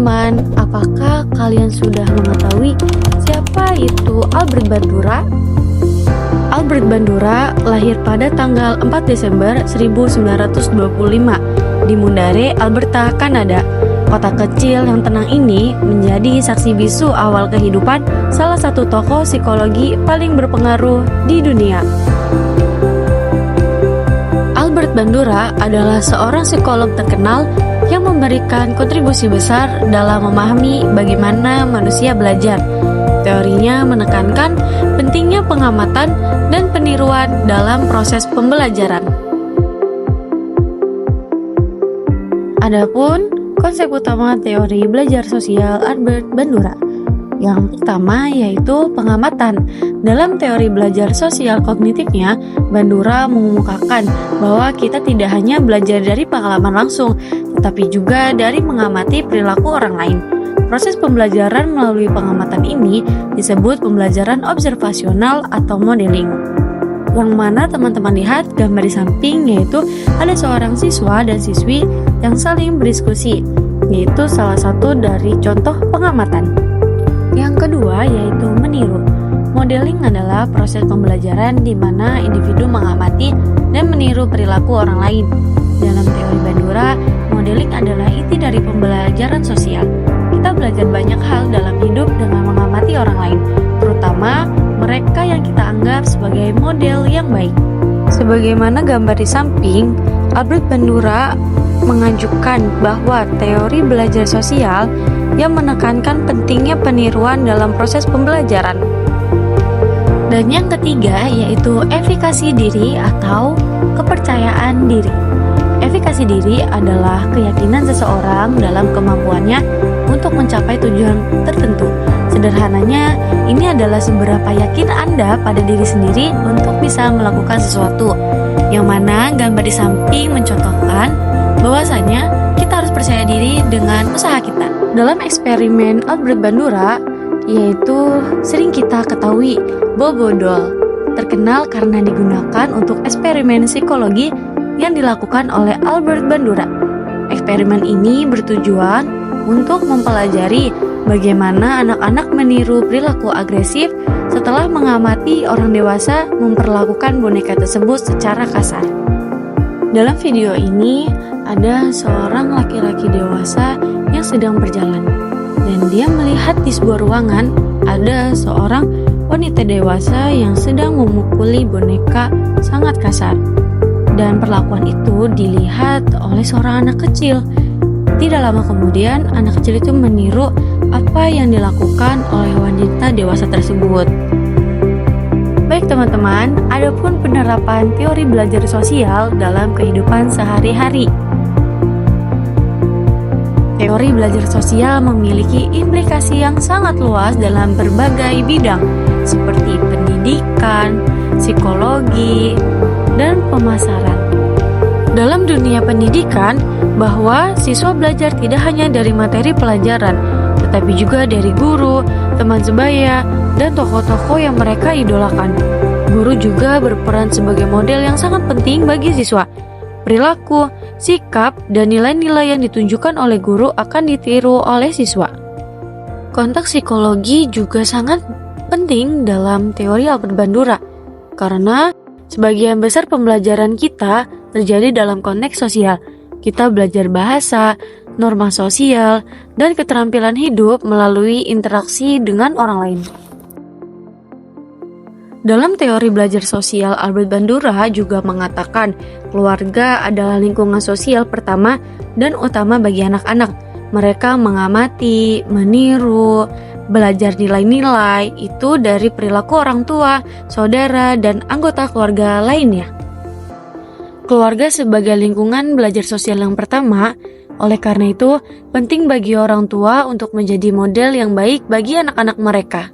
teman-teman, apakah kalian sudah mengetahui siapa itu Albert Bandura? Albert Bandura lahir pada tanggal 4 Desember 1925 di Mundare, Alberta, Kanada. Kota kecil yang tenang ini menjadi saksi bisu awal kehidupan salah satu tokoh psikologi paling berpengaruh di dunia. Albert Bandura adalah seorang psikolog terkenal yang memberikan kontribusi besar dalam memahami bagaimana manusia belajar. Teorinya menekankan pentingnya pengamatan dan peniruan dalam proses pembelajaran. Adapun konsep utama teori belajar sosial Albert Bandura, yang pertama yaitu pengamatan. Dalam teori belajar sosial kognitifnya, Bandura mengemukakan bahwa kita tidak hanya belajar dari pengalaman langsung, tetapi juga dari mengamati perilaku orang lain. Proses pembelajaran melalui pengamatan ini disebut pembelajaran observasional atau modeling. Yang mana teman-teman lihat gambar di samping, yaitu ada seorang siswa dan siswi yang saling berdiskusi, yaitu salah satu dari contoh pengamatan. Yang kedua yaitu meniru. Modeling adalah proses pembelajaran di mana individu mengamati dan meniru perilaku orang lain. Dalam teori Bandura, modeling adalah inti dari pembelajaran sosial. Kita belajar banyak hal dalam hidup dengan mengamati orang lain, terutama mereka yang kita anggap sebagai model yang baik. Sebagaimana gambar di samping, Albert Bandura mengajukan bahwa teori belajar sosial yang menekankan pentingnya peniruan dalam proses pembelajaran. Dan yang ketiga yaitu efikasi diri atau kepercayaan diri. Efikasi diri adalah keyakinan seseorang dalam kemampuannya untuk mencapai tujuan tertentu. Sederhananya, ini adalah seberapa yakin Anda pada diri sendiri untuk bisa melakukan sesuatu. Yang mana gambar di samping mencontohkan bahwasanya kita harus percaya diri dengan usaha kita. Dalam eksperimen Albert Bandura, yaitu sering kita ketahui Bobo Doll, terkenal karena digunakan untuk eksperimen psikologi yang dilakukan oleh Albert Bandura. Eksperimen ini bertujuan untuk mempelajari bagaimana anak-anak meniru perilaku agresif setelah mengamati orang dewasa memperlakukan boneka tersebut secara kasar. Dalam video ini ada seorang laki-laki dewasa yang sedang berjalan, dan dia melihat di sebuah ruangan ada seorang wanita dewasa yang sedang memukuli boneka sangat kasar. Dan perlakuan itu dilihat oleh seorang anak kecil. Tidak lama kemudian, anak kecil itu meniru apa yang dilakukan oleh wanita dewasa tersebut. Baik teman-teman, adapun penerapan teori belajar sosial dalam kehidupan sehari-hari. Teori belajar sosial memiliki implikasi yang sangat luas dalam berbagai bidang, seperti pendidikan, psikologi, dan pemasaran. Dalam dunia pendidikan, bahwa siswa belajar tidak hanya dari materi pelajaran, tetapi juga dari guru, teman sebaya, dan tokoh-tokoh yang mereka idolakan. Guru juga berperan sebagai model yang sangat penting bagi siswa. Perilaku, sikap, dan nilai-nilai yang ditunjukkan oleh guru akan ditiru oleh siswa. Konteks psikologi juga sangat penting dalam teori Albert Bandura, karena sebagian besar pembelajaran kita terjadi dalam konteks sosial. Kita belajar bahasa, norma sosial, dan keterampilan hidup melalui interaksi dengan orang lain. Dalam teori belajar sosial, Albert Bandura juga mengatakan keluarga adalah lingkungan sosial pertama dan utama bagi anak-anak. Mereka mengamati, meniru, belajar nilai-nilai itu dari perilaku orang tua, saudara, dan anggota keluarga lainnya. Keluarga sebagai lingkungan belajar sosial yang pertama, oleh karena itu penting bagi orang tua untuk menjadi model yang baik bagi anak-anak mereka.